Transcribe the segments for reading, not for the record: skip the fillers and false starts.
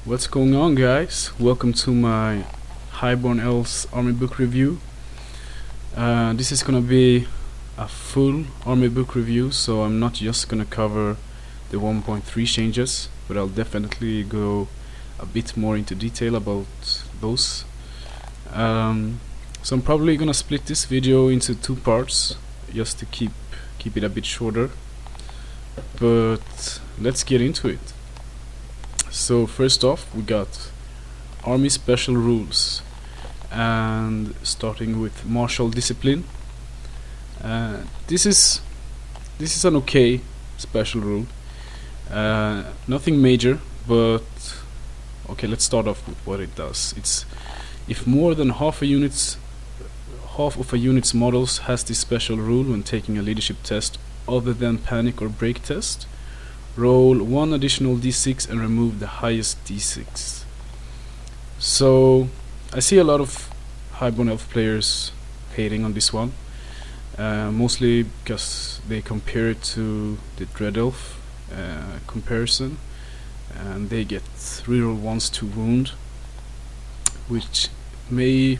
What's going on, guys? Welcome to my Highborn Elves Armybook review. This is gonna be a full Armybook review, so I'm not just gonna cover the 1.3 changes, but I'll definitely go a bit more into detail about those. So I'm probably gonna split this video into two parts, just to keep it a bit shorter. But let's get into it. So first off, we got army special rules, and starting with martial discipline. This is an okay special rule. Nothing major, but okay. Let's start off with what it does. It's if more than half of a unit's models has this special rule when taking a leadership test other than panic or break test, roll one additional d6 and remove the highest d6. So I see a lot of Highborn Elf players hating on this one, mostly because they compare it to the Dread Elf comparison, and they get reroll ones to wound, which may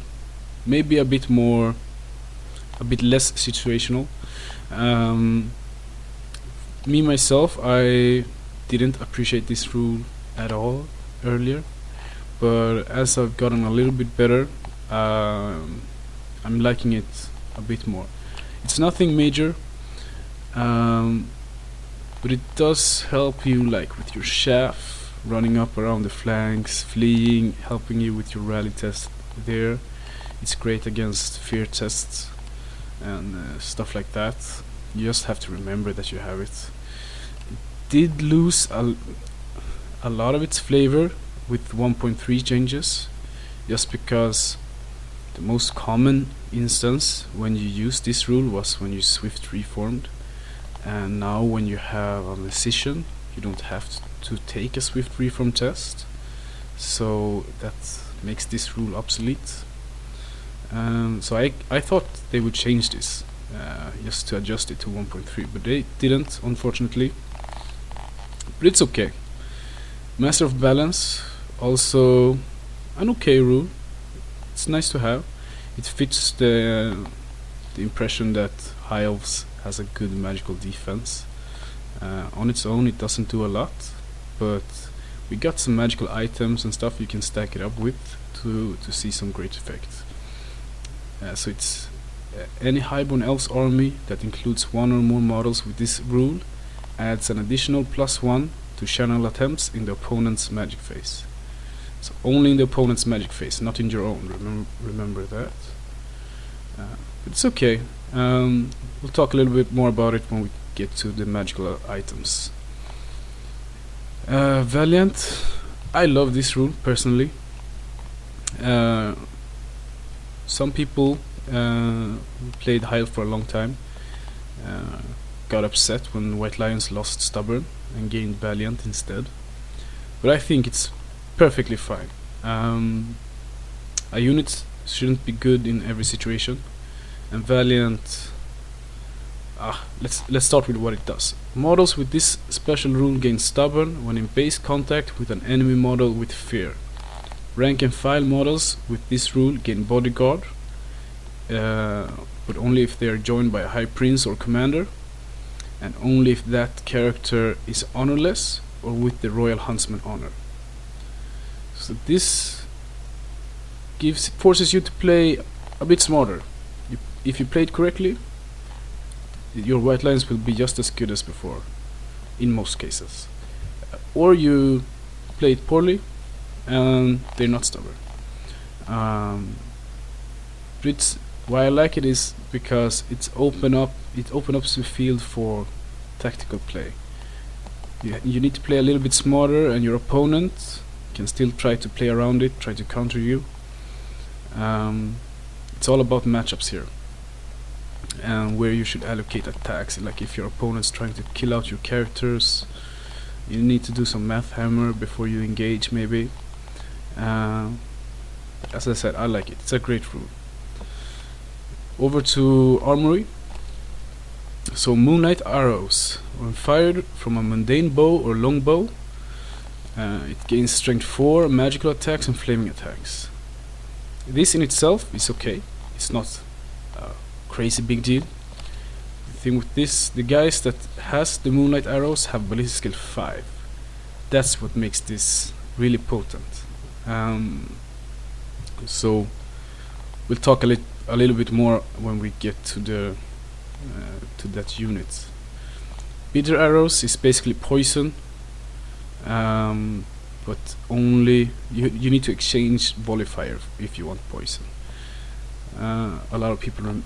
be a bit less situational. Me myself, I didn't appreciate this rule at all earlier, but as I've gotten a little bit better, I'm liking it a bit more. It's nothing major, but it does help you, like with your chaff, running up around the flanks, fleeing, helping you with your rally test there. It's great against fear tests and stuff like that. You just have to remember that you have it. Did lose a lot of its flavor with 1.3 changes, just because the most common instance when you use this rule was when you swift reformed, and now when you have a decision you don't have to take a swift reform test, so that makes this rule obsolete. So I thought they would change this just to adjust it to 1.3, but they didn't, unfortunately. But it's okay. Master of Balance, also an okay rule. It's nice to have. It fits the impression that High Elves has a good magical defense. On its own it doesn't do a lot, but we got some magical items and stuff you can stack it up with to see some great effect. So it's any Highborn Elves army that includes one or more models with this rule adds an additional +1 to channel attempts in the opponent's magic phase. So only in the opponent's magic phase, not in your own. Remember that. It's okay. We'll talk a little bit more about it when we get to the magical items. Valiant. I love this rule personally. Some people who played High Elf for a long time got upset when White Lions lost Stubborn and gained Valiant instead, but I think it's perfectly fine. A unit shouldn't be good in every situation, and Valiant, let's start with what it does. Models with this special rule gain Stubborn when in base contact with an enemy model with fear. Rank and file models with this rule gain Bodyguard, but only if they are joined by a High Prince or Commander, and only if that character is honorless or with the Royal Huntsman honor. So this forces you to play a bit smarter. If you play it correctly, your White Lions will be just as good as before, in most cases. Or you play it poorly and they're not stubborn. But why I like it is because it opens up the field for tactical play. You need to play a little bit smarter, and your opponent can still try to play around it, try to counter you. It's all about matchups here, and where you should allocate attacks. Like if your opponent's trying to kill out your characters, you need to do some math hammer before you engage, maybe. As I said, I like it. It's a great rule. Over to Armoury. So Moonlight arrows, when fired from a mundane bow or longbow, It gains strength 4, magical attacks and flaming attacks. This in itself is okay. It's not a crazy big deal. The thing with this, the guys that has the moonlight arrows have ballistic skill 5. That's what makes this really potent. So we'll talk a little bit more when we get to the to that unit. Bitter arrows is basically poison, but only you need to exchange volley fire if you want poison. A lot of people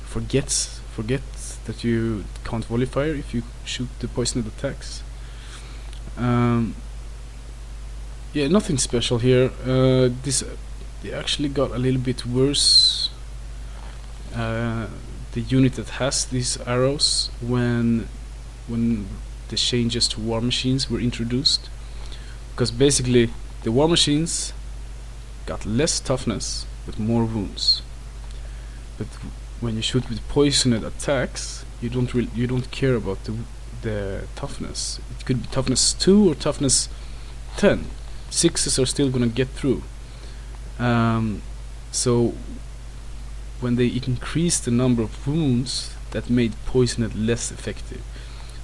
forget that you can't volley fire if you shoot the poisoned attacks. Yeah, nothing special here. This they actually got a little bit worse. The unit that has these arrows when the changes to war machines were introduced, because basically the war machines got less toughness but more wounds. But when you shoot with poisoned attacks, you don't care about the toughness. It could be toughness 2 or toughness 10. 6s are still gonna get through. So when they increased the number of wounds, that made poisoned less effective.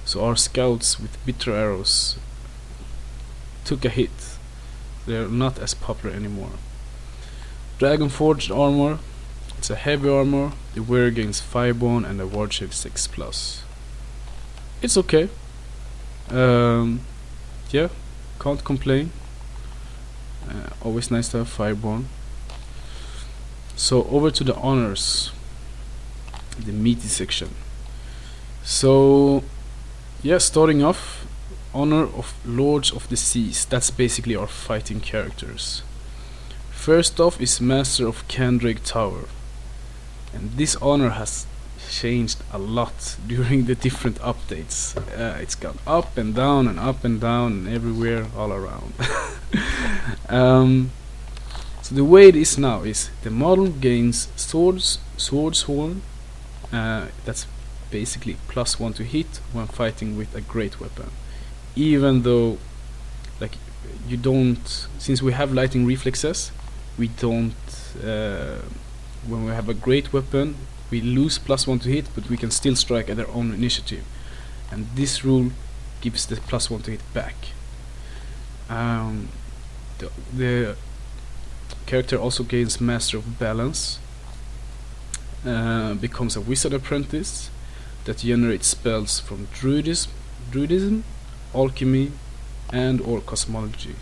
So our scouts with bitter arrows took a hit. They're not as popular anymore. Dragon Forged armor. It's a heavy armor. The wearer gains firebone and a ward save 6+. It's okay. Yeah, can't complain. Always nice to have firebone. So over to the honors, the meaty section. So yeah, starting off, honor of Lords of the Seas. That's basically our fighting characters. First off is Master of Candrake Tower, and this honor has changed a lot during the different updates. It's gone up and down and up and down and everywhere, all around. So the way it is now is the model gains Swords Horn. That's basically +1 to hit when fighting with a great weapon. Even though, like, you don't, since we have lightning reflexes, we don't. When we have a great weapon, we lose +1 to hit, but we can still strike at our own initiative. And this rule gives the +1 to hit back. The character also gains Master of Balance, becomes a wizard apprentice that generates spells from druidism, alchemy, and or cosmology,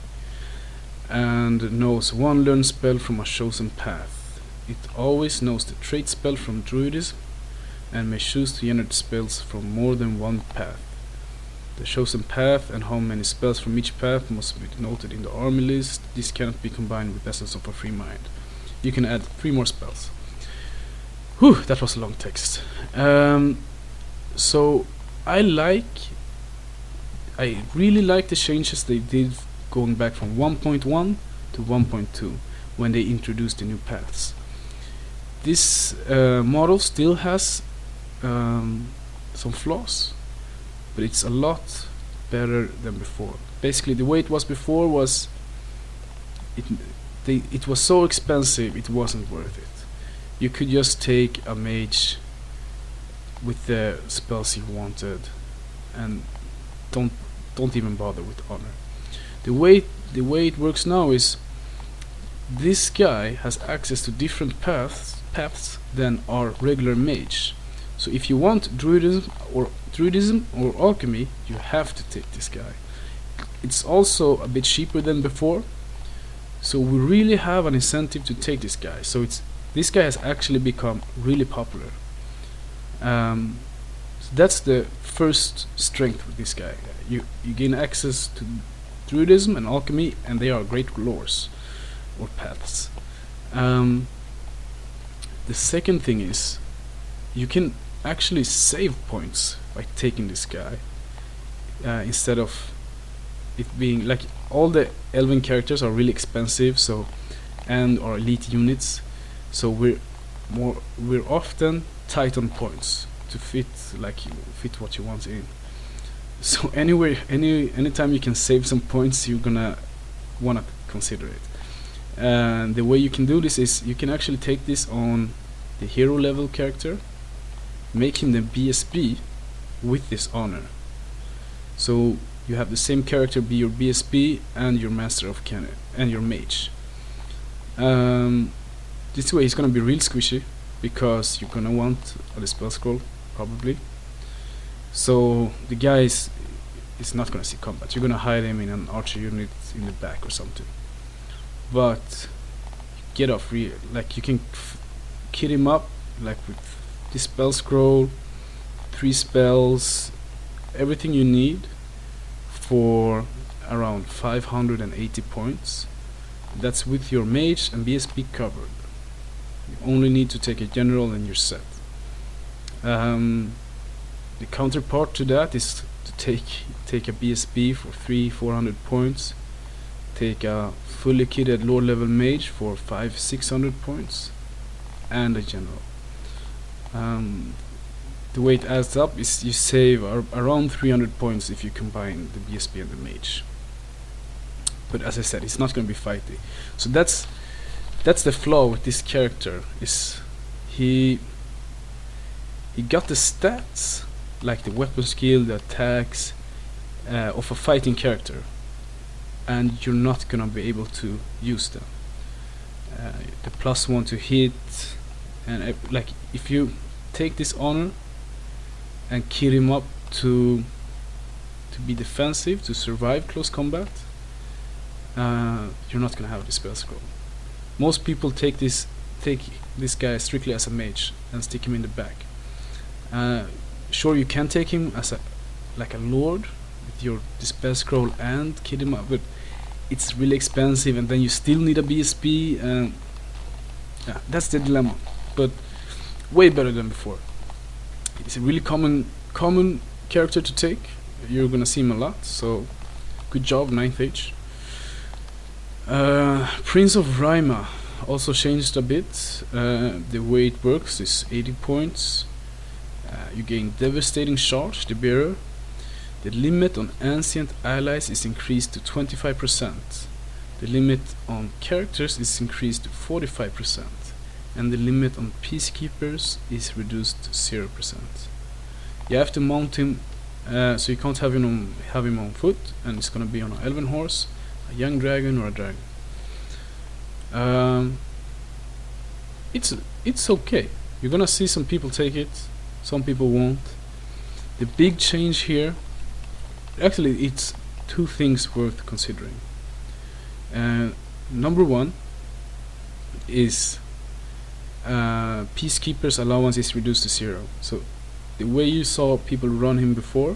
and knows one learned spell from a chosen path. It always knows the trait spell from druidism and may choose to generate spells from more than one path. The chosen path and how many spells from each path must be noted in the army list. This cannot be combined with Essence of a Free Mind. You can add 3 more spells. Whew, that was a long text. So I really like the changes they did going back from 1.1 to 1.2 when they introduced the new paths. This model still has some flaws, but it's a lot better than before. Basically, the way it was before was it was so expensive it wasn't worth it. You could just take a mage with the spells you wanted and don't even bother with honor. The way it works now is this guy has access to different paths than our regular mage. So if you want druidism or alchemy, you have to take this guy. It's also a bit cheaper than before, so we really have an incentive to take this guy. So this guy has actually become really popular. So that's the first strength with this guy. You gain access to druidism and alchemy, and they are great lores or paths. The second thing is you can actually save points by taking this guy, instead of it being like all the elven characters are really expensive, so and are elite units, so we're often tight on points to fit what you want in. So anyway, anytime you can save some points, you're gonna wanna consider it. And the way you can do this is you can actually take this on the hero level character, make him the BSB with this honor. So you have the same character be your BSB and your master of cannon and your mage. This way he's gonna be real squishy because you're gonna want a spell scroll probably. So the guy is not gonna see combat. You're gonna hide him in an archer unit in the back or something. But get off real, like you can kit him up like with this spell scroll, 3 spells, everything you need for around 580 points. That's with your mage and BSB covered. You only need to take a general and you're set. The counterpart to that is to take a BSB for 400 points, take a fully kitted lore level mage for 600 points, and a general. The way it adds up is you save around 300 points if you combine the BSB and the mage. But as I said, it's not going to be fighty. So that's the flaw with this character. Is he got the stats like the weapon skill, the attacks of a fighting character, and you're not gonna be able to use them. The +1 to hit, and like if you take this honor and kit him up to be defensive, to survive close combat, you're not gonna have the spell scroll. Most people take this guy strictly as a mage and stick him in the back. Sure, you can take him as a lord with your spell scroll and kit him up, but it's really expensive, and then you still need a BSB, and yeah, that's the dilemma. But way better than before. It's a really common character to take. You're gonna see him a lot, so good job, 9th age. Prince of Rima also changed a bit. The way it works is 80 points. You gain devastating charge, the bearer. The limit on ancient allies is increased to 25%. The limit on characters is increased to 45%. And the limit on peacekeepers is reduced to 0%. You have to mount him, so you can't have him on foot, and it's gonna be on an elven horse, a young dragon, or a dragon. It's okay. You're gonna see some people take it, some people won't. The big change here, actually, it's 2 things worth considering. Number 1 is peacekeepers allowance is reduced to 0. So the way you saw people run him before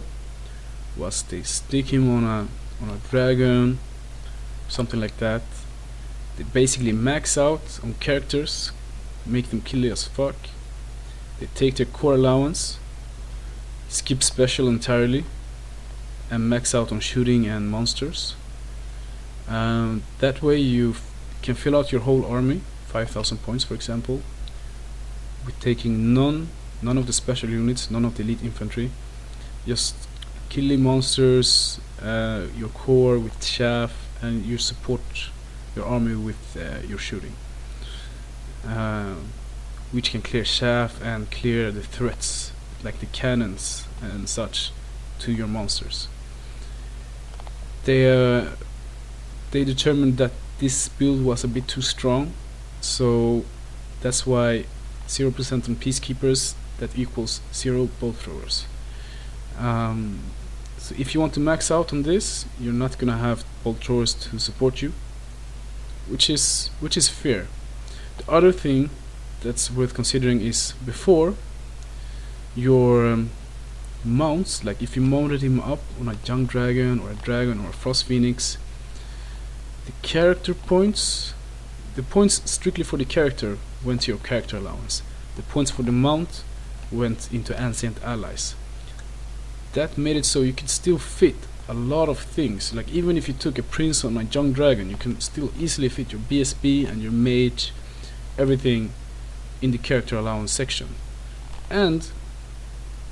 was they stick him on a dragon, something like that. They basically max out on characters, make them kill as fuck. They take their core allowance, skip special entirely, and max out on shooting and monsters. That way you can fill out your whole army, 5,000 points for example, with taking none of the special units, none of the elite infantry, just killing monsters, your core with chaff, and you support your army with your shooting, which can clear chaff and clear the threats like the cannons and such to your monsters. They determined that this build was a bit too strong, so that's why 0% on peacekeepers, that equals 0 bolt throwers. So if you want to max out on this, you're not gonna have bolt throwers to support you, which is fair. The other thing that's worth considering is before your mounts, like if you mounted him up on a young dragon or a frost phoenix, the character points, the points strictly for the character went to your character allowance. The points for the mount went into ancient allies. That made it so you could still fit a lot of things. Like even if you took a prince on a young dragon, you can still easily fit your BSB and your mage, everything in the character allowance section, and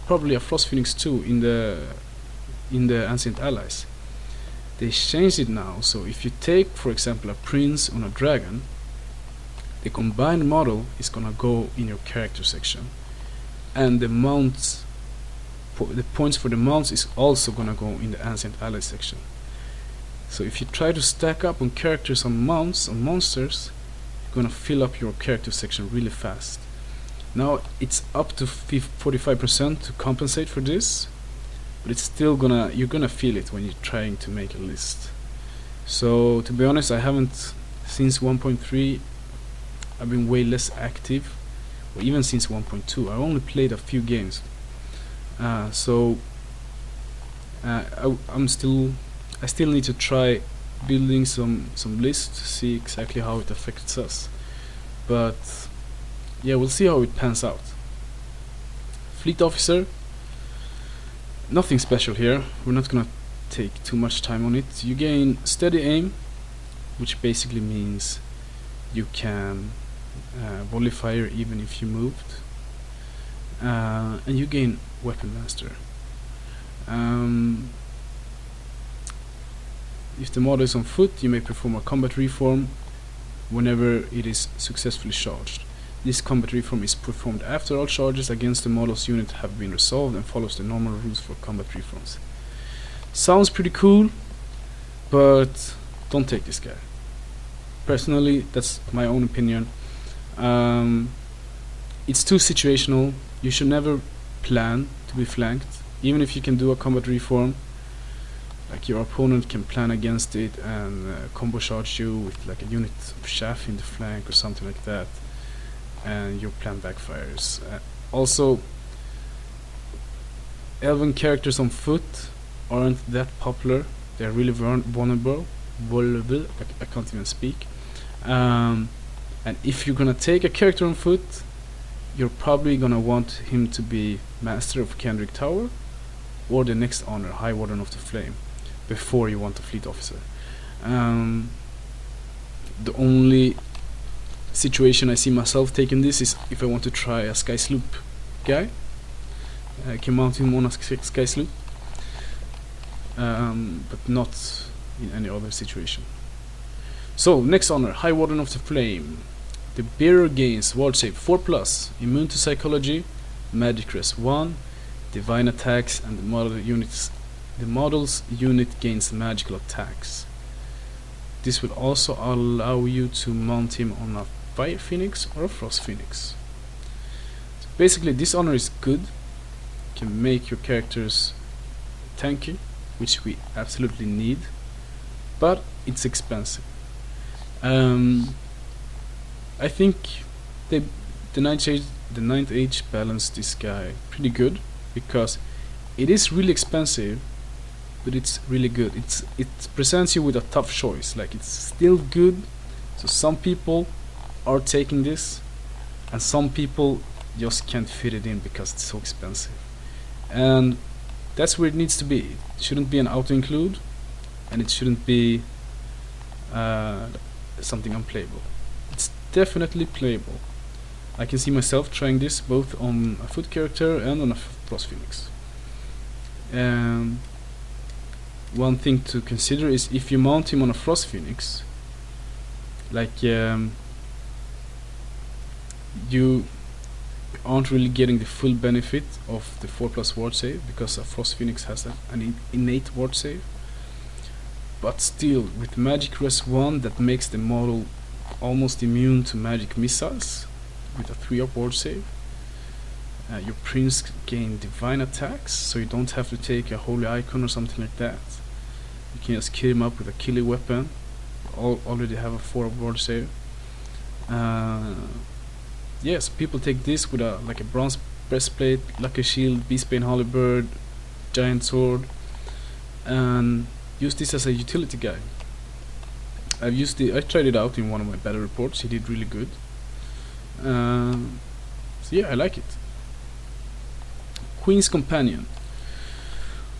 probably a frost phoenix too in in the Ancient Allies. They changed it now, so if you take, for example, a prince on a dragon, the combined model is gonna go in your character section, and the mounts, the points for the mounts is also gonna go in the Ancient Allies section. So if you try to stack up on characters on mounts, on monsters, you're gonna fill up your character section really fast. Now it's up to 45% to compensate for this, but it's still you're gonna feel it when you're trying to make a list. So to be honest, I haven't, since 1.3 I've been way less active, or even since 1.2 I only played a few games. I still need to try building some lists to see exactly how it affects us, but yeah, we'll see how it pans out. Fleet officer, nothing special here, we're not gonna take too much time on it. You gain steady aim, which basically means you can volley fire even if you moved, and you gain weapon master. If the model is on foot, you may perform a combat reform whenever it is successfully charged. This combat reform is performed after all charges against the model's unit have been resolved and follows the normal rules for combat reforms. Sounds pretty cool, but don't take this guy. Personally, that's my own opinion. It's too situational. You should never plan to be flanked, even if you can do a combat reform. Like, your opponent can plan against it and combo charge you with like a unit of chaff in the flank or something like that, and your plan backfires. Also, elven characters on foot aren't that popular. They're really vulnerable. I can't even speak. And if you're gonna take a character on foot, you're probably gonna want him to be Master of Kendrick Tower or the next honor, High Warden of the Flame, before you want a fleet officer. The only situation I see myself taking this is if I want to try a sky sloop guy. I can mount him on a sky sloop, but not in any other situation. So, next honor, High Warden of the Flame. The bearer gains ward save 4+, immune to psychology, magic res 1, divine attacks, and the model's unit gains magical attacks. This will also allow you to mount him on a fire phoenix or a frost phoenix. So basically, this honor is good. You can make your characters tanky, which we absolutely need, but it's expensive. I think the ninth age balanced this guy pretty good, because it is really expensive, but it's really good. It presents you with a tough choice. Like, it's still good, so some people are taking this, and some people just can't fit it in because it's so expensive. And that's where it needs to be. It shouldn't be an auto-include, and it shouldn't be something unplayable. It's definitely playable. I can see myself trying this both on a foot character and on a frost phoenix. One thing to consider is if you mount him on a frost phoenix, like, you aren't really getting the full benefit of the 4+ ward save, because a frost phoenix has an innate ward save. But still, with magic res 1, that makes the model almost immune to magic missiles with a 3-up ward save. Your prince gain divine attacks, so you don't have to take a holy icon or something like that. You can just kill him up with a killer weapon. You already have a 4-up ward save. Yes, people take this with a bronze breastplate, lucky shield, beastbane halberd, giant sword, and use this as a utility guy. I tried it out in one of my battle reports. He did really good. So yeah, I like it. Queen's Companion.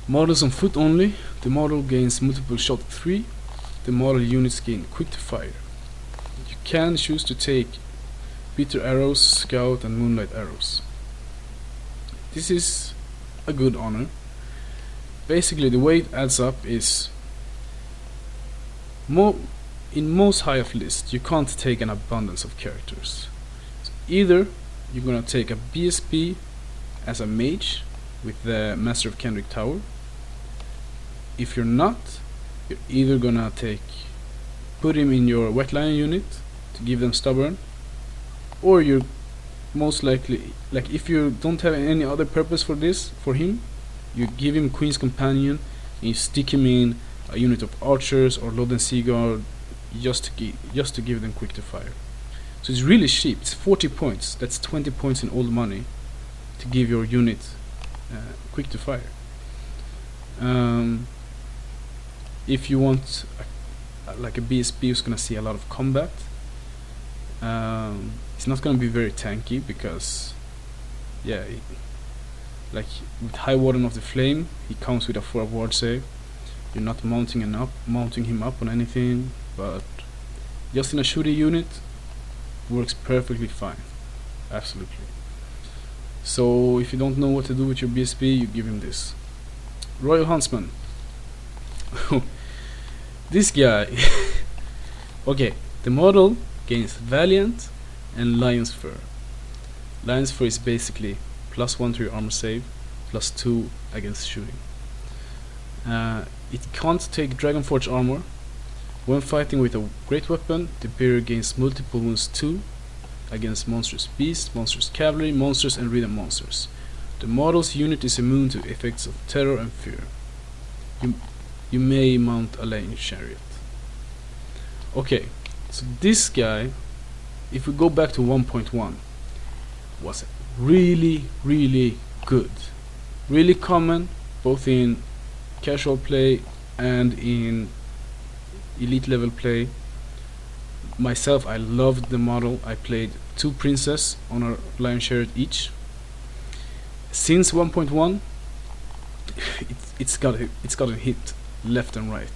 Models on foot only. The model gains multiple shot 3. The model units gain quick to fire. You can choose to take bitter arrows, scout, and moonlight arrows. This is a good honor. basically the way it adds up is in most high of lists you can't take an abundance of characters. So either you're gonna take a BSB as a mage with the Master of Kendrick Tower. If you're not, you're either gonna put him in your Wet Lion unit to give them stubborn, or you're most likely, like if you don't have any other purpose for him, you give him Queen's Companion and you stick him in a unit of archers or Lord and Seaguard just to give them quick to fire. So it's really cheap. It's 40 points. That's 20 points in old money to give your unit quick to fire. If you want like a BSB who's gonna see a lot of combat, it's not gonna be very tanky because like with High Warden of the Flame, he comes with a 4 ward save. You're not mounting him up on anything, but just in a shooty unit works perfectly fine. Absolutely. So if you don't know what to do with your BSB, you give him this. Royal Huntsman. This guy. Okay, the model gains Valiant and Lion's Fur. Lion's Fur is basically +1 to your armor save, +2 against shooting. It can't take Dragonforge armor. When fighting with a great weapon, the bearer gains multiple wounds 2 against monstrous beasts, monstrous cavalry, monsters and rhythm monsters. The model's unit is immune to effects of terror and fear. You may mount a Lion Chariot. Okay, so this guy, if we go back to 1.1, was really good. Really common, both in casual play and in elite level play. Myself, I loved the model. I played 2 princess on a Lion Chariot each. Since 1.1, it's got a hit left and right.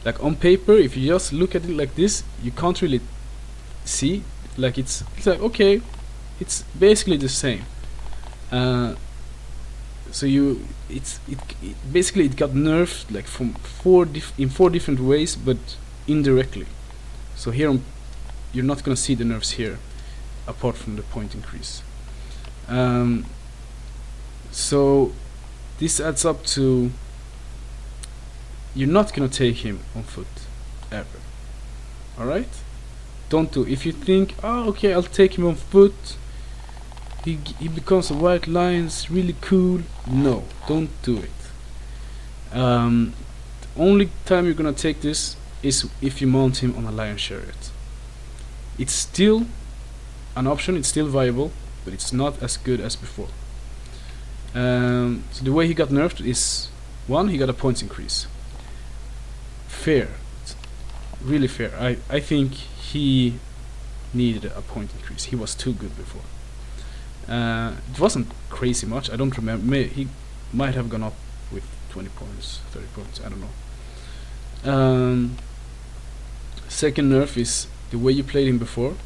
Like on paper, if you just look at it like this, you can't really see. Like it's like, okay, it's basically the same. So basically it got nerfed like from in 4 different ways, but indirectly. So here you're not gonna see the nerfs here, apart from the point increase. So this adds up to you're not gonna take him on foot ever. Alright? Don't do. If you think, oh okay, I'll take him on foot, he becomes a white lion, it's really cool. No, don't do it. The only time you're gonna take this is if you mount him on a Lion Chariot. It's still an option, it's still viable, but it's not as good as before. So the way he got nerfed is, 1, he got a points increase. Fair, it's really fair. I think he needed a point increase. He was too good before. It wasn't crazy much. I don't remember. He might have gone up with 20 points, 30 points. I don't know. Second nerf is the way you played him before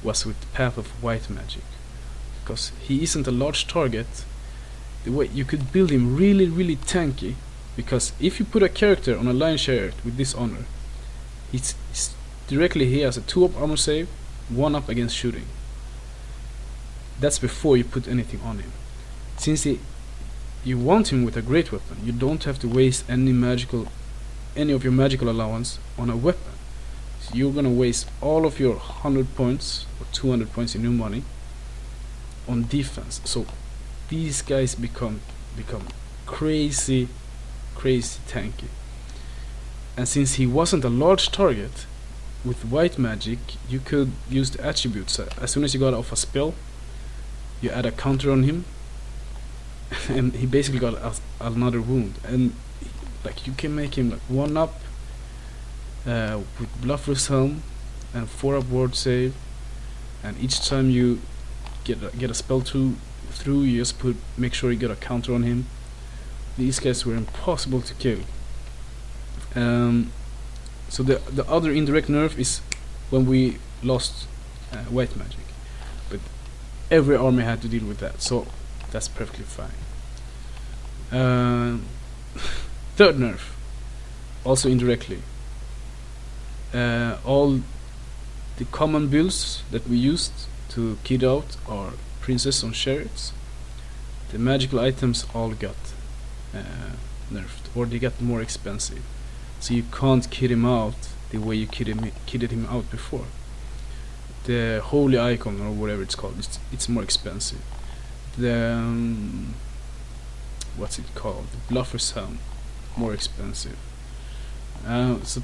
was with Path of White Magic, because he isn't a large target. The way you could build him really tanky, because if you put a character on a Lion Chariot with this honor, it's directly he has a 2-up armor save, 1-up against shooting. That's before you put anything on him. Since you want him with a great weapon, you don't have to waste any of your magical allowance on a weapon. So you're gonna waste all of your 100 points or 200 points in new money on defense. So these guys become crazy tanky. And since he wasn't a large target, with white magic you could use the attributes. As soon as you got off a spell, you add a counter on him and he basically got another wound, and like you can make him like 1-up with Bluffer's Helm and 4-up ward save, and each time you get a spell through, you just make sure you get a counter on him. These guys were impossible to kill. So the other indirect nerf is when we lost white magic, but every army had to deal with that, so that's perfectly fine. Uh, third nerf, also indirectly. All the common builds that we used to kit out our princess on chariots, the magical items all got nerfed, or they got more expensive. So you can't kit him out the way you kitted him out before. The holy icon, or whatever it's called, it's more expensive. The what's it called? The bluffer's helm, more expensive. So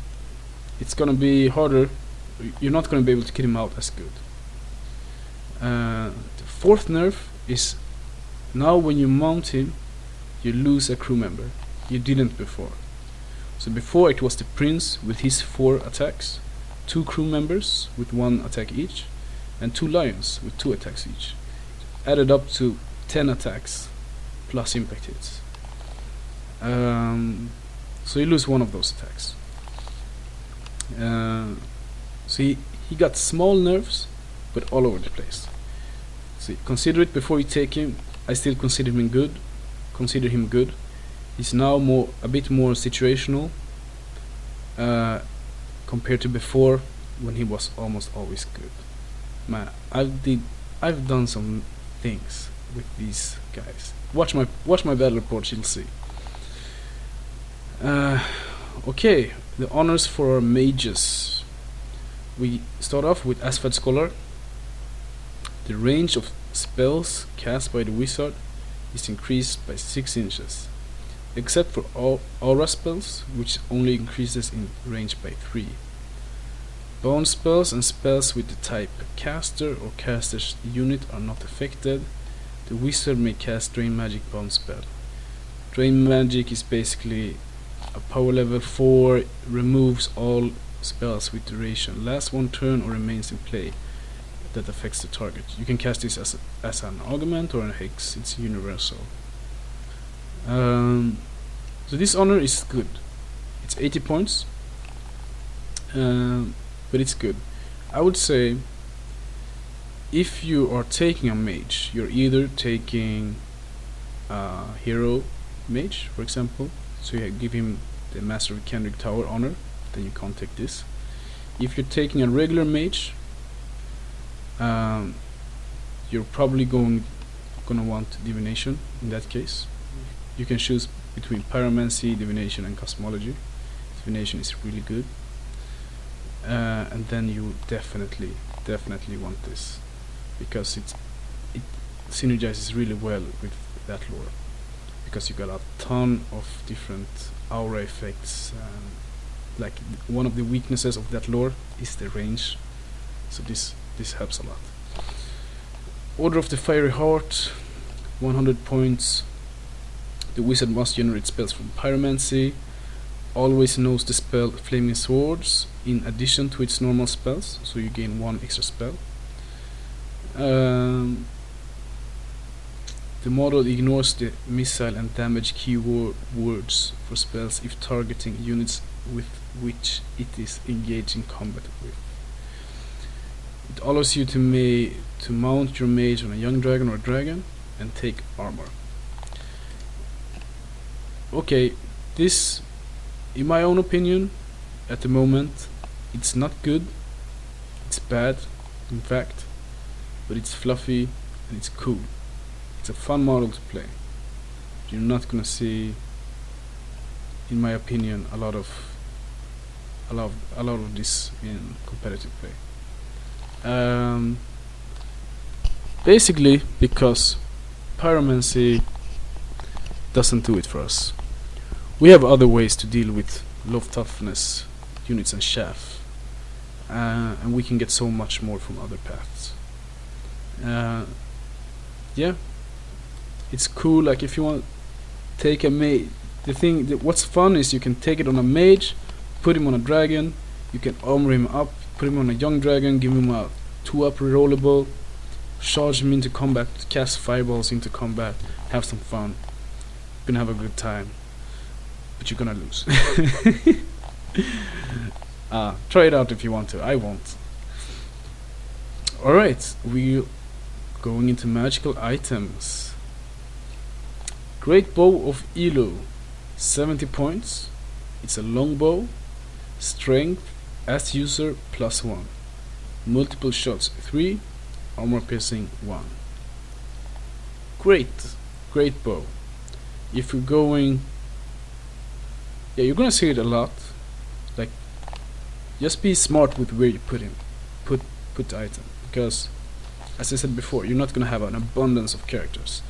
it's gonna be harder. You're not gonna be able to kit him out as good. The fourth nerf is now when you mount him, you lose a crew member. You didn't before. So before it was the prince with his 4 attacks, 2 crew members with 1 attack each, and 2 lions with 2 attacks each. Added up to 10 attacks plus impact hits. So you lose one of those attacks. So he got small nerfs, but all over the place. So consider it before you take him. I still consider him good. He's now a bit more situational compared to before, when he was almost always good. Man, I've done some things with these guys. Watch my battle reports, you'll see. Okay, the honors for our mages. We start off with Asphalt Scholar. The range of spells cast by the wizard is increased by 6 inches, except for aura spells, which only increases in range by 3. Bone spells and spells with the type caster or caster's unit are not affected. The wizard may cast Drain Magic Bone spell. Drain Magic is basically a power level 4, removes all spells with duration, lasts 1 turn or remains in play that affects the target. You can cast this as an augment or a hex. It's universal. So this honor is good. It's 80 points, but it's good. I would say if you are taking a mage, you're either taking a hero mage, for example, so you give him the Master of Kendrick Tower honor, then you can't take this. If you're taking a regular mage, you're probably gonna want divination. In that case, you can choose between pyromancy, divination, and cosmology. Divination is really good, and then you definitely want this, because it synergizes really well with that lore, because you got a ton of different aura effects. Like one of the weaknesses of that lore is the range, so this helps a lot. Order of the Fiery Heart, 100 points. The wizard must generate spells from pyromancy. Always knows the spell Flaming Swords in addition to its normal spells, so you gain 1 extra spell. The model ignores the missile and damage keywords for spells if targeting units with which it is engaged in combat with. It allows you to mount your mage on a young dragon or a dragon and take armor. Okay, this, in my own opinion, at the moment, it's not good. It's bad, in fact, but it's fluffy and it's cool. It's a fun model to play. You're not gonna see, in my opinion, a lot of this in competitive play. Basically because pyromancy doesn't do it for us. We have other ways to deal with low toughness units and chaff, and we can get so much more from other paths. Yeah, it's cool. Like if you want to take a mage, what's fun is you can take it on a mage, put him on a dragon, you can armor him up, put him on a young dragon, give him a 2-up rerollable, charge him into combat, cast fireballs into combat, have some fun. You're gonna have a good time, but you're gonna lose. Try it out if you want to. I won't. Alright, we're going into magical items. Great Bow of Elo, 70 points. It's a long bow. Strength as user +1. Multiple shots 3. Armor piercing 1. Great bow. If you're going, yeah, you're gonna see it a lot. Like, just be smart with where you put the item, because as I said before, you're not gonna have an abundance of characters.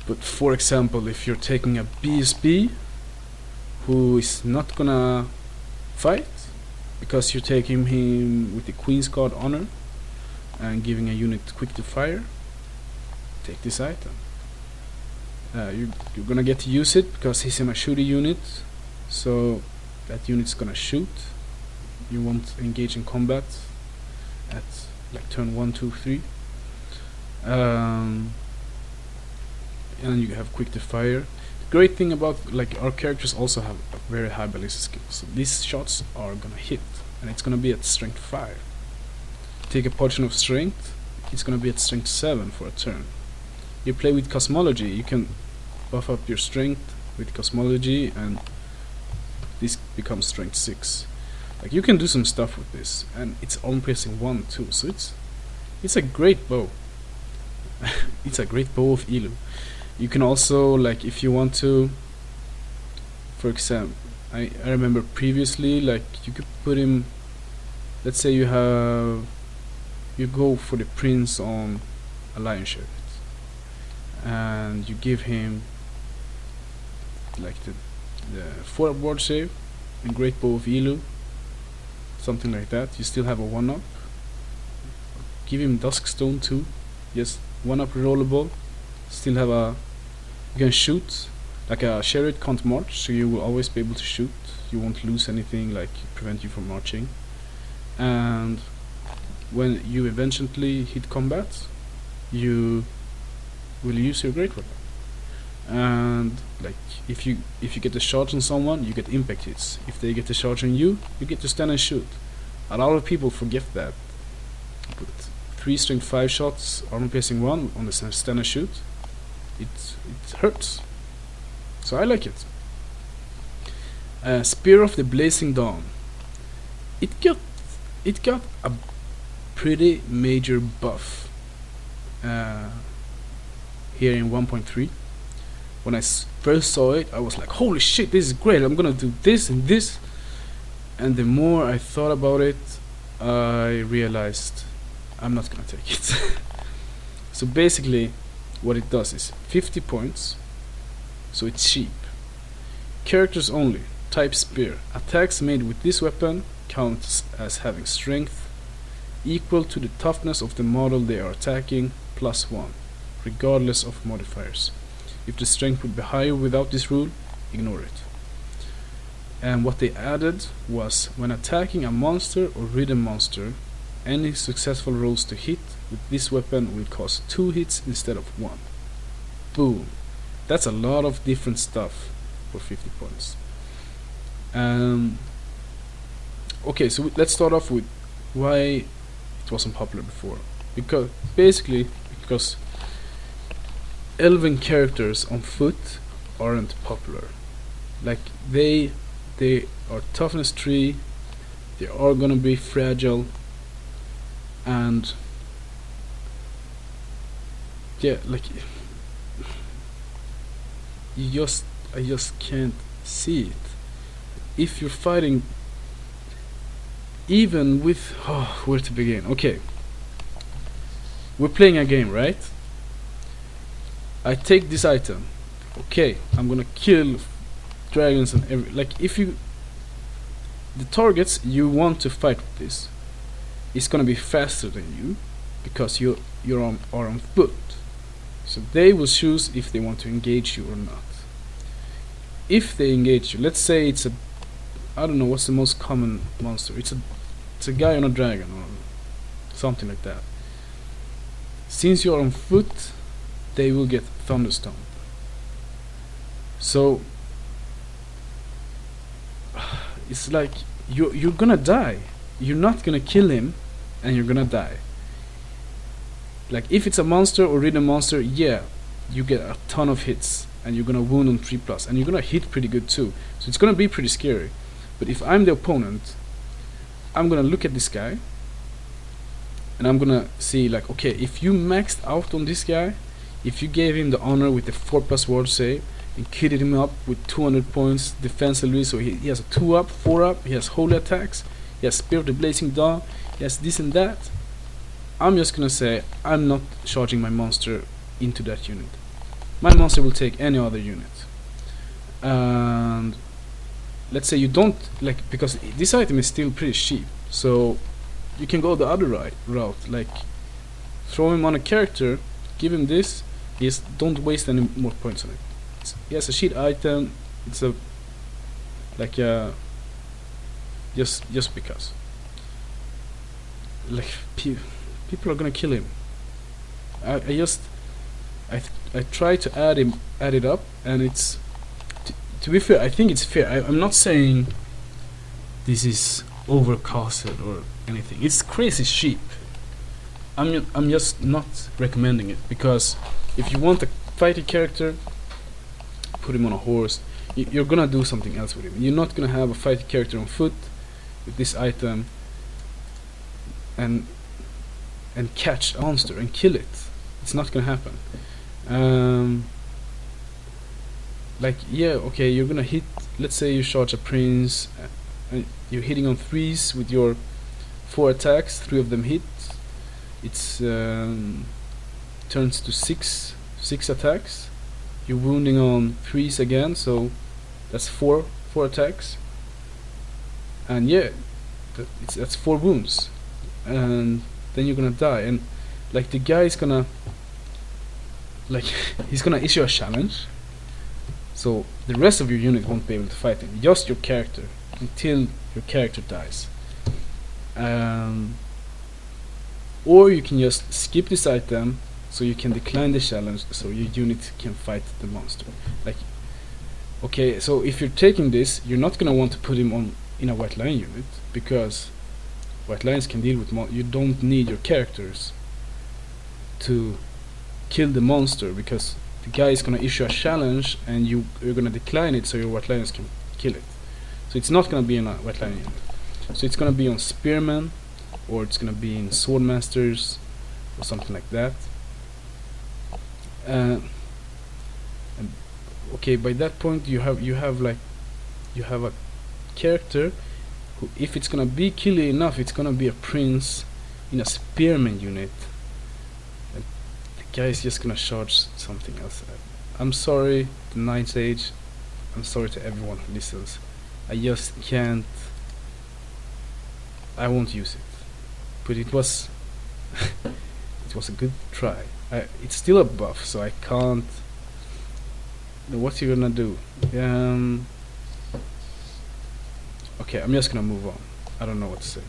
But for example, if you're taking a BSB who is not gonna fight because you're taking him with the Queen's Guard honor and giving a unit quick to fire, take this item. You're gonna get to use it because he's in a shooty unit, so that unit's gonna shoot. You won't engage in combat at like turn 1, 2, 3. And you have quick to fire. The great thing about, like, our characters also have a very high ballistic skill, so these shots are gonna hit, and it's gonna be at strength 5. Take a potion of strength, it's gonna be at strength 7 for a turn. You play with cosmology, you can buff up your strength with cosmology, and this becomes strength 6. Like, you can do some stuff with this, and it's armor piercing 1 too, so it's a great bow. It's a great bow of Elo. You can also, like, if you want to, for example, I remember previously, like, you could put him, let's say you go for the prince on a lion chariot, and you give him like the 4 ward save and great bow of Elo, something like that. You still have a 1-up. Give him Duskstone too, yes, 1-up rerollable. Still have you can shoot. Like, a chariot can't march, so you will always be able to shoot. You won't lose anything, like, prevent you from marching. And when you eventually hit combat, you will use your great weapon. And, like, if you get the charge on someone, you get impact hits. If they get the charge on you, you get to stand and shoot. A lot of people forget that. But 3 strength 5 shots, armor piercing 1 on the stand and shoot, it hurts. So I like it. Spear of the Blazing Dawn. It got a pretty major buff here in 1.3. When I first saw it, I was like, holy shit, this is great, I'm gonna do this and this. And the more I thought about it, I realized I'm not gonna take it. So basically what it does is 50 points, so it's cheap. Characters only, type spear. Attacks made with this weapon counts as having strength equal to the toughness of the model they are attacking +1, regardless of modifiers. If the strength would be higher without this rule, ignore it. And what they added was, when attacking a monster or ridden monster, any successful rolls to hit with this weapon will cost 2 hits instead of 1. Boom. That's a lot of different stuff for 50 points. Okay, so let's start off with why it wasn't popular before. Because elven characters on foot aren't popular. Like, they are toughness 3, they are gonna be fragile, and yeah, like, I just can't see it. If you're fighting, even with, where to begin? Okay, we're playing a game, right? I take this item. Okay, I'm gonna kill dragons and the targets you want to fight with this is gonna be faster than you, because you're on foot. So they will choose if they want to engage you or not. If they engage you, let's say it's I don't know what's the most common monster. It's a guy on a dragon or something like that. Since you're on foot, they will get thunderstorm. So it's like you're gonna die. You're not gonna kill him, and you're gonna die. Like, if it's a monster or ridden monster, yeah, you get a ton of hits and you're gonna wound on 3+, and you're gonna hit pretty good too. So it's gonna be pretty scary. But if I'm the opponent, I'm gonna look at this guy, and I'm gonna see like, okay, if you maxed out on this guy, if you gave him the honor with the 4+ ward save and kitted him up with 200 points defensively, so he has a 2-up, 4-up, he has holy attacks, he has Spear of the Blazing Dawn, he has this and that, I'm just gonna say I'm not charging my monster into that unit. My monster will take any other unit. And let's say you don't like, because this item is still pretty cheap, so you can go the other route, like throw him on a character, give him this, don't waste any more points on it. He has a cheat item, it's a like just because like people are gonna kill him. I try to add it up, and it's to be fair, I think it's fair. I'm not saying this is overcosted or anything. It's crazy cheap. I'm just not recommending it, because if you want a fighting character, put him on a horse. You're gonna do something else with him. You're not gonna have a fighting character on foot with this item and catch a monster and kill it. It's not gonna happen. Like, yeah, okay, you're gonna hit, let's say you charge a prince, and you're hitting on 3s with your 4 attacks, 3 of them hit. It's turns to 6 attacks. You're wounding on 3s again, so that's 4 attacks. And yeah, that's 4 wounds, and then you're gonna die. And like, the guy is gonna, like, he's gonna issue a challenge, so the rest of your unit won't be able to fight him, just your character, until your character dies. Or you can just skip this item, so you can decline the challenge, so your unit can fight the monster. Like, okay, so if you're taking this, you're not gonna want to put him on in a White Lion unit, because White Lions can deal with you don't need your characters to kill the monster, because the guy is gonna issue a challenge and you're gonna decline it, so your White Lions can kill it. So it's not gonna be in a White Lion unit. So it's gonna be on Spearmen, or it's gonna be in Swordmasters, or something like that. And okay, by that point you have a character who, if it's gonna be killy enough, it's gonna be a prince in a Spearman unit. And the guy is just gonna charge something else. I'm sorry, the Ninth Age. I'm sorry to everyone who listens. I just can't. I won't use it. But it was it was a good try. It's still a buff, so I can't. What you gonna do? Okay, I'm just gonna move on. I don't know what to say.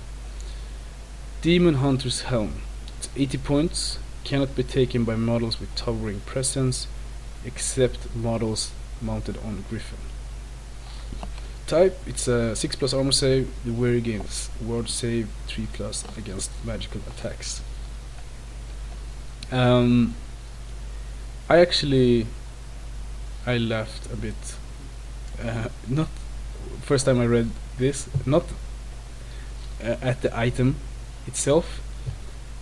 Demon Hunter's Helm. It's 80 points. Cannot be taken by models with towering presence, except models mounted on Griffin. Type, it's a 6+ armor save. The weary gains ward save 3+ against magical attacks. I laughed a bit. Not first time I read this, not at the item itself,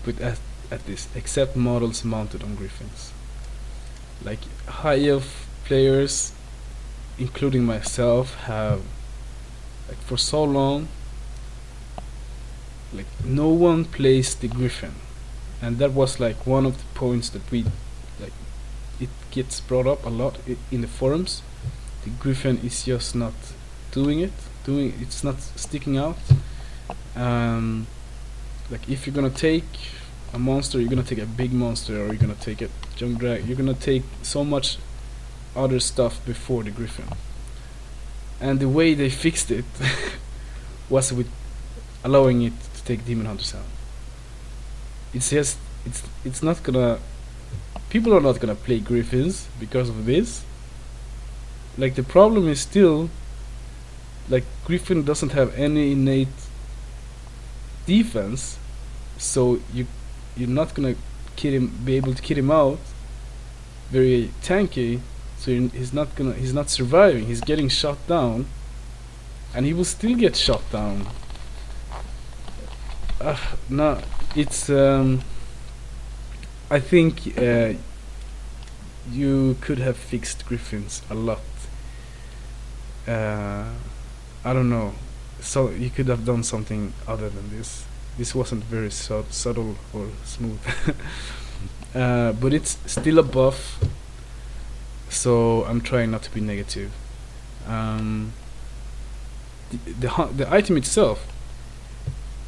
but at this, except models mounted on griffins. Like, high elf players, including myself, have, like, for so long, like, no one plays the griffin, and that was like one of the points that we, like, it gets brought up a lot in the forums. The griffin is just not it's not sticking out. Like, if you're gonna take a monster, you're gonna take a big monster, or you're gonna take a junk drag, you're gonna take so much other stuff before the griffin. And the way they fixed it was with allowing it to take Demon Hunter's Helm. It's just, it's not gonna, people are not gonna play griffins because of this. Like, the problem is still, like, griffin doesn't have any innate defense, so you're not gonna be able to kid him out very tanky, so he's not surviving. He's getting shot down, and he will still get shot down. No, it's I think you could have fixed griffins a lot. I don't know. So you could have done something other than this. This wasn't very subtle or smooth. But it's still a buff, so I'm trying not to be negative. The item itself,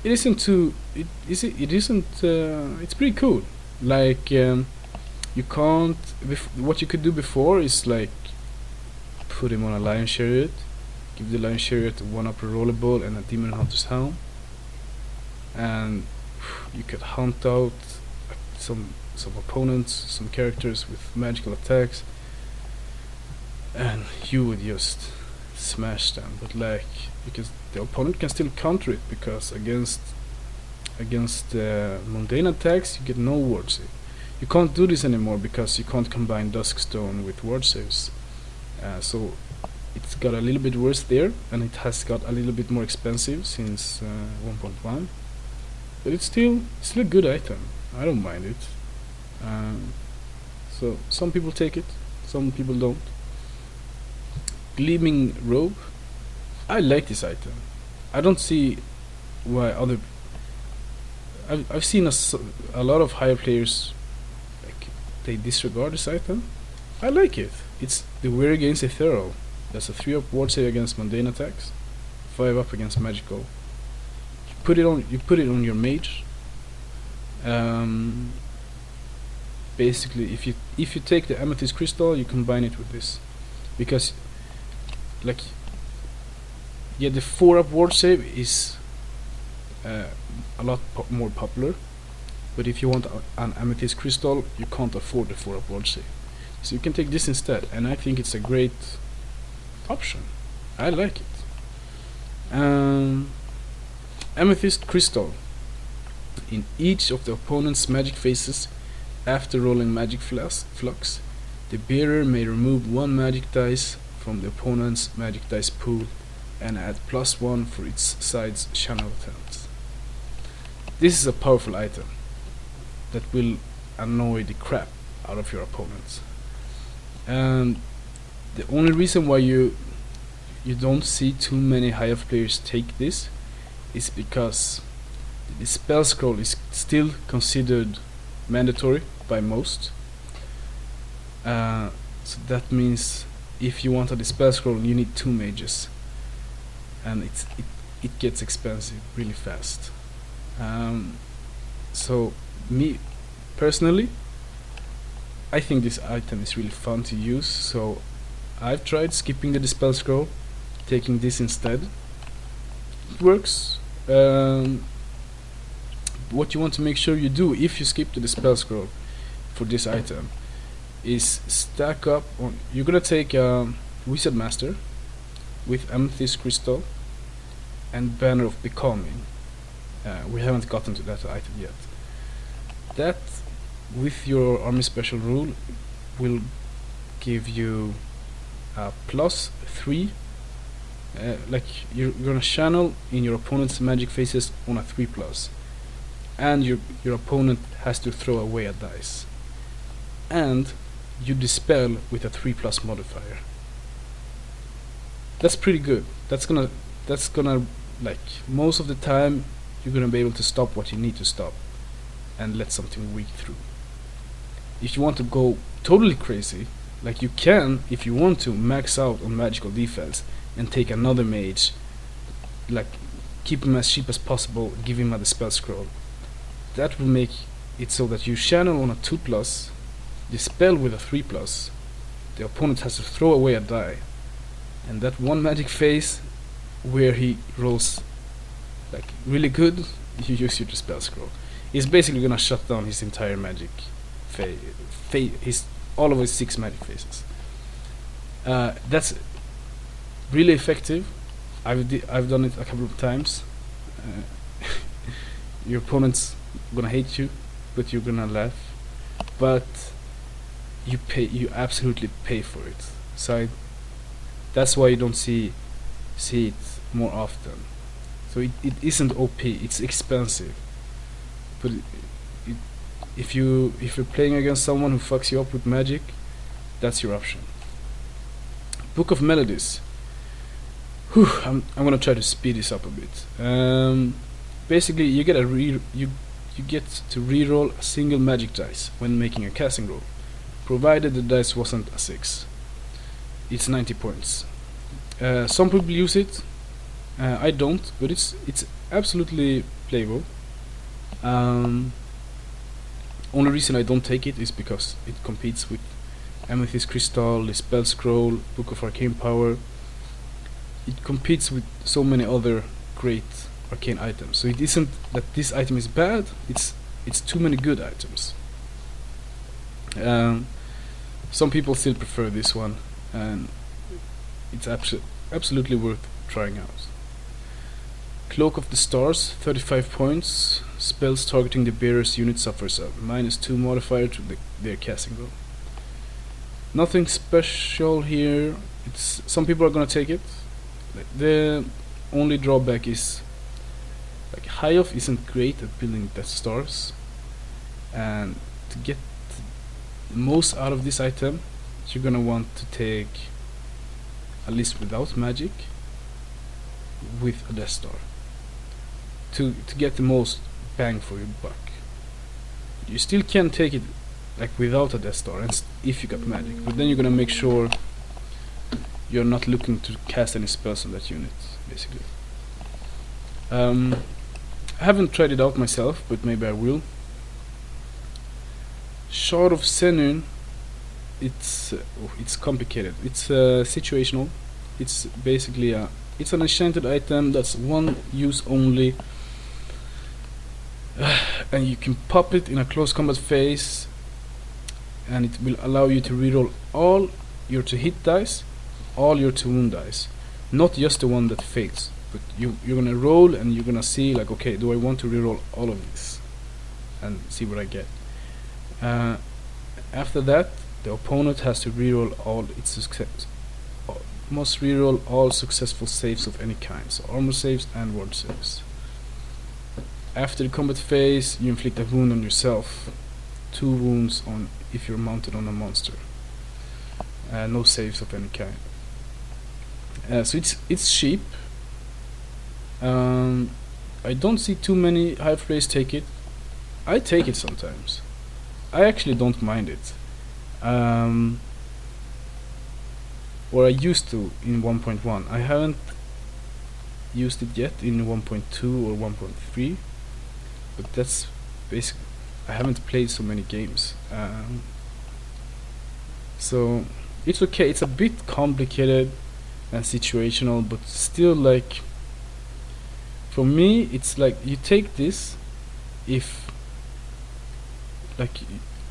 it isn't too. It isn't. It's pretty cool. Like you can't. What you could do before is like put him on a lion chariot, give the lion chariot a 1-upper rollerball and a demon hunter's helm, and you could hunt out some opponents, some characters with magical attacks, and you would just smash them. But like, because the opponent can still counter it, because against mundane attacks you get no ward save. You can't do this anymore because you can't combine Duskstone with ward saves. So it's got a little bit worse there, and it has got a little bit more expensive since 1.1. But it's still a good item. I don't mind it. So some people take it, some people don't. Gleaming robe. I like this item. I don't see why other. I've seen a lot of higher players like they disregard this item. I like it. It's the wear against ethereal. That's a 3-up ward save against mundane attacks, 5-up against magical. You put it on your mage. Basically, if you take the amethyst crystal, you combine it with this, because like, yeah, the 4-up ward save is a lot more popular, but if you want an amethyst crystal, you can't afford the 4-up ward save, so you can take this instead, and I think it's a great option. I like it. Amethyst crystal. In each of the opponent's magic phases, after rolling magic flux, the bearer may remove 1 magic dice from the opponent's magic dice pool and add +1 for its side's channel attempts. This is a powerful item that will annoy the crap out of your opponents. And the only reason why you don't see too many high elf players take this is because the spell scroll is still considered mandatory by most. So that means if you want a dispel scroll, you need 2 mages, and it gets expensive really fast. So me personally, I think this item is really fun to use, so I've tried skipping the dispel scroll, taking this instead. It works. What you want to make sure you do if you skip the dispel scroll for this item is stack up on. You're gonna take Wizard Master with Amethyst Crystal and Banner of Becoming. We haven't gotten to that item yet. That, with your army special rule, will give you +3. Like you're gonna channel in your opponent's magic phases on a 3+, and your opponent has to throw away a dice, and you dispel with a 3+ modifier. That's pretty good. That's gonna like, most of the time you're gonna be able to stop what you need to stop and let something weak through. If you want to go totally crazy, like you can, if you want to, max out on magical defense and take another mage, like keep him as cheap as possible, give him a dispel scroll. That will make it so that you channel on a 2+, dispel with a 3+, the opponent has to throw away a die, and that one magic phase where he rolls like really good, you use your dispel scroll. He's basically gonna shut down his entire magic all of his 6 magic phases. That's really effective. I've done it a couple of times. Your opponent's gonna hate you, but you're gonna laugh. But you absolutely pay for it. So that's why you don't see it more often. So it isn't OP, it's expensive. But if you're playing against someone who fucks you up with magic, that's your option. Book of Melodies. Whew, I'm gonna try to speed this up a bit. Basically, you get to reroll a single magic dice when making a casting roll, provided the dice wasn't a 6. It's 90 points. Some people use it. I don't, but it's absolutely playable. Only reason I don't take it is because it competes with Amethyst Crystal, the Spell Scroll, Book of Arcane Power. It competes with so many other great arcane items. So it isn't that this item is bad, it's too many good items. Some people still prefer this one, and it's absolutely worth trying out. Cloak of the Stars, 35 points. Spells targeting the bearer's unit suffers a -2 modifier to their casting roll. Nothing special here. Some people are gonna take it. The only drawback is High Elf isn't great at building Death Stars, and to get the most out of this item, you're gonna want to take a list without magic with a Death Star to get the most bang for your buck. You still can take it without a Death Star, and if you got magic, but then you're gonna make sure you're not looking to cast any spells on that unit, basically. I haven't tried it out myself, but maybe I will. Shard of Sinan. It's complicated. It's situational. It's basically it's an enchanted item that's one use only, and you can pop it in a close combat phase, and it will allow you to reroll all your to hit dice, all your to wound dice, not just the one that fails. But you're gonna roll and you're gonna see okay, do I want to reroll all of this and see what I get. After that, the opponent has to reroll all its success. Must reroll all successful saves of any kind, so armor saves and ward saves. After the combat phase, you inflict a wound on yourself, 2 wounds on if you're mounted on a monster. No saves of any kind. So it's cheap. I don't see too many high players take it. I take it sometimes. I actually don't mind it. Or I used to in 1.1. I haven't used it yet in 1.2 or 1.3, but that's basically, I haven't played so many games. So it's okay. It's a bit complicated and situational, but still for me it's you take this if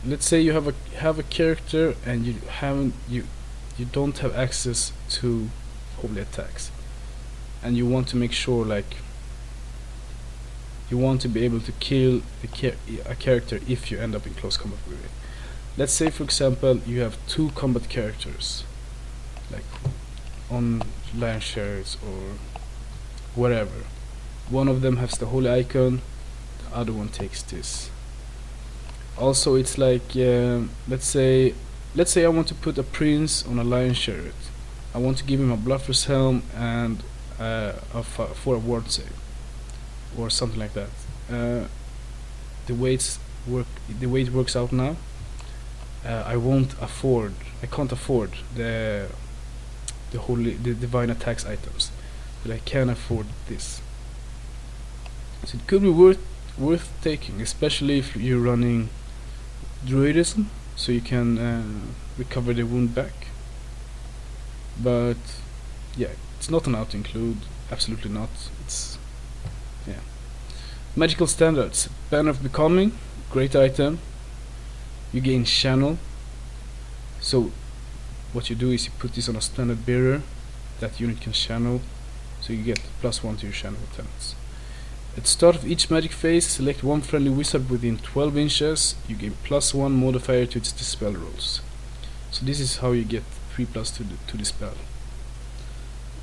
let's say you have a character and you don't have access to holy attacks, and you want to make sure you want to be able to kill a character if you end up in close combat with it. Let's say for example you have 2 combat characters on lion chariots or whatever. One of them has the holy icon, the other one takes this. Also it's let's say I want to put a prince on a lion chariot. I want to give him a bluffer's helm and for a ward save or something like that. The way it works out now, I can't afford the divine attacks items, but I can afford this. So it could be worth taking, especially if you're running druidism, so you can recover the wound back. But yeah, it's not an auto include, absolutely not. It's magical standards. Banner of Becoming, great item. You gain channel. So what you do is you put this on a standard bearer, that unit can channel, so you get +1 to your channel attempts. At the start of each magic phase, select one friendly wizard within 12 inches. You gain +1 modifier to its dispel rolls. So this is how you get 3+ to the spell.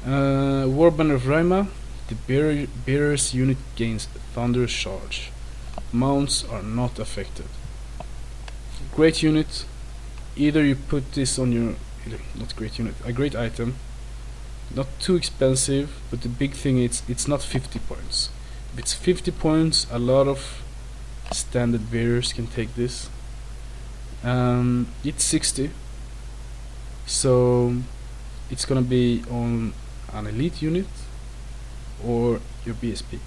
Warden of Rima, the bearer's unit gains Thunderous Charge. Mounts are not affected. Great unit. Either you put this on your, not great unit, a great item. Not too expensive, but the big thing is it's not 50 points. If it's 50 points, a lot of standard bearers can take this. It's 60, so it's gonna be on an elite unit or your BSP.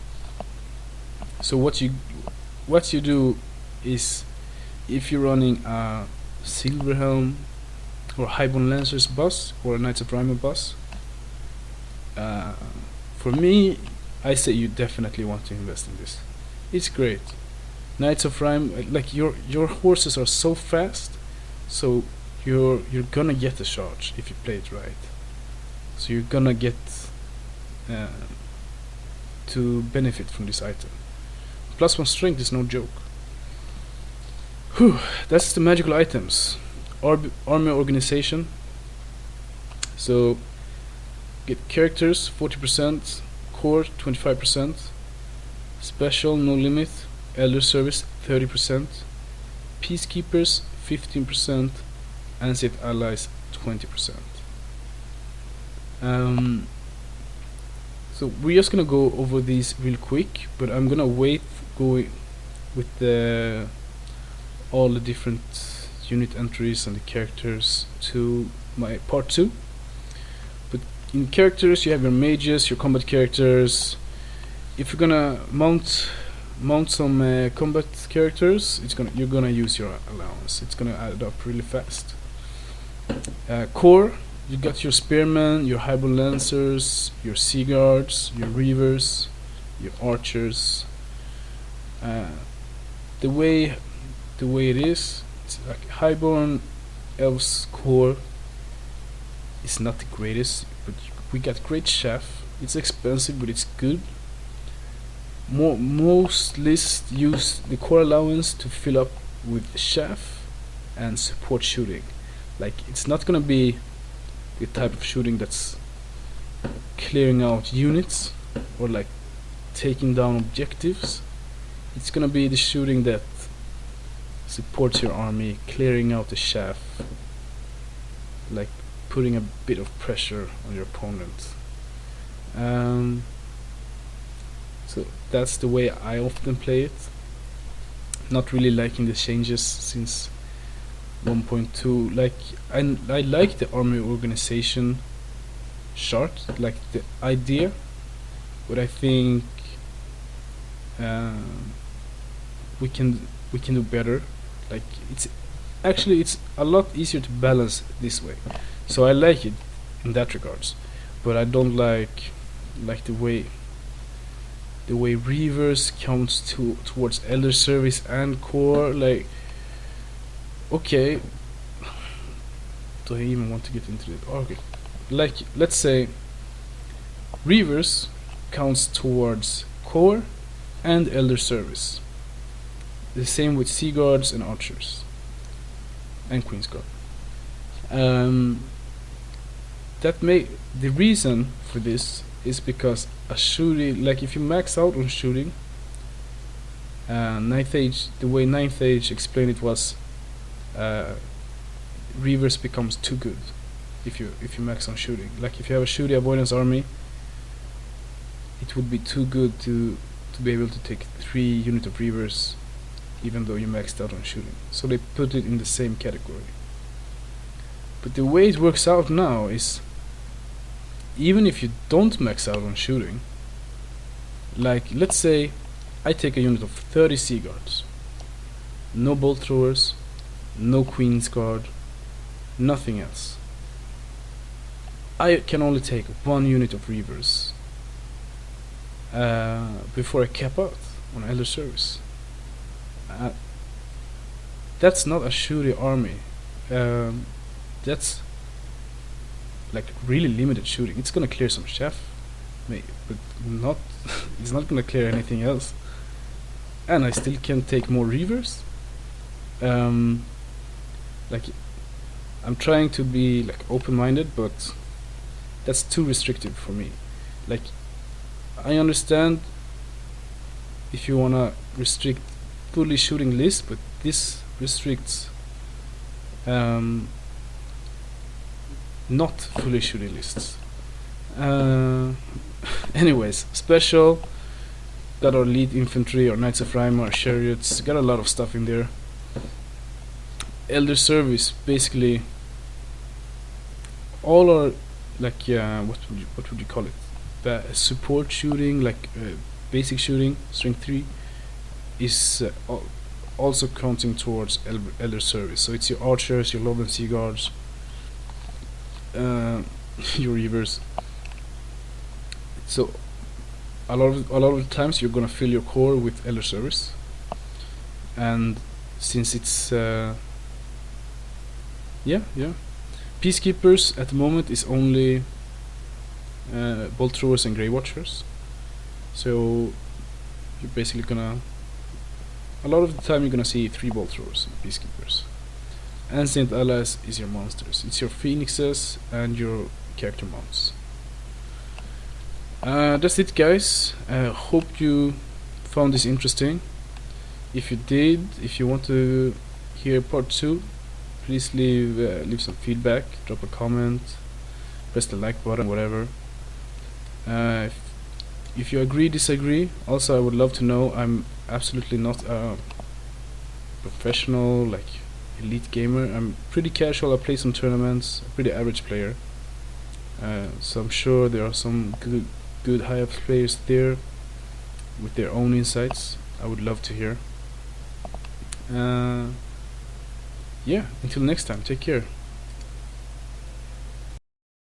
So what you do is, if you're running a Silver Helm or Highborn Lancers boss or a Knights of Rima boss, for me, I say you definitely want to invest in this. It's great. Knights of Rima, like your horses are so fast, so you're gonna get a charge if you play it right. So you're gonna get to benefit from this item. +1 strength is no joke. Whew, that's the magical items. Army organization. So get characters 40%, core 25%, special no limit, elder service 30%, peacekeepers 15%, and set allies 20%. So we're just gonna go over these real quick, but I'm gonna wait going with all the different unit entries and the characters to my part 2. But in characters you have your mages, your combat characters. If you're gonna mount some combat characters, you're gonna use your allowance. It's gonna add up really fast. Core, you got your spearmen, your Highborn Lancers, your sea guards, your reavers, your archers. The way it is, it's like Highborn Elves core is not the greatest, but we got great chef. It's expensive, but it's good. Most lists use the core allowance to fill up with chef and support shooting. Like, it's not gonna be the type of shooting that's clearing out units or like taking down objectives. It's gonna be the shooting that supports your army, clearing out the chaff, like putting a bit of pressure on your opponent. So that's the way I often play it. Not really liking the changes since 1.2. Like, I like the army organization chart, like the idea, but I think we can do better. Like, it's a lot easier to balance this way, so I like it in that regards. But I don't like the way reavers counts towards elder service and core. Like, okay, do I even want to get into it? Okay, like, let's say reavers counts towards core and elder service. The same with sea guards and archers and queen's guard. The reason for this is because a shooting, like if you max out on shooting, ninth age, the way ninth age explained it was, reavers becomes too good if you max on shooting. Like, if you have a shooting avoidance army, it would be too good to be able to take 3 units of reavers even though you maxed out on shooting. So they put it in the same category. But the way it works out now is, even if you don't max out on shooting, like, let's say I take a unit of 30 sea guards, no bolt throwers, no queen's guard, nothing else. I can only take 1 unit of reavers before I cap out on elder service. That's not a shooty army. That's like really limited shooting. It's gonna clear some chef, maybe, but not. It's not gonna clear anything else. And I still can take more reavers. Like, I'm trying to be like open-minded, but that's too restrictive for me. Like, I understand if you wanna restrict fully shooting lists, but this restricts not fully shooting lists. Anyways, special, got our lead infantry, our knights of Rhyme, our chariots, got a lot of stuff in there. Elder service, basically all our like what would you call it? Support shooting, like basic shooting, strength 3, is also counting towards elder service. So it's your archers, your lord and sea guards, your reavers. So a lot of the times you're gonna fill your core with elder service, and since it's peacekeepers at the moment is only bolt throwers and grey watchers. So you're basically gonna, a lot of the time you're gonna see 3 bolt throwers and peacekeepers. Ancient allies is your monsters. It's your phoenixes and your character mounts. That's it, guys. Hope you found this interesting. If you did, if you want to hear part 2, please leave some feedback, drop a comment, press the like button, whatever. If you agree, disagree, also I would love to know. I'm absolutely not a professional, like elite gamer. I'm pretty casual. I play some tournaments, a pretty average player. So I'm sure there are some good high-up players there with their own insights. I would love to hear. Yeah, until next time, take care.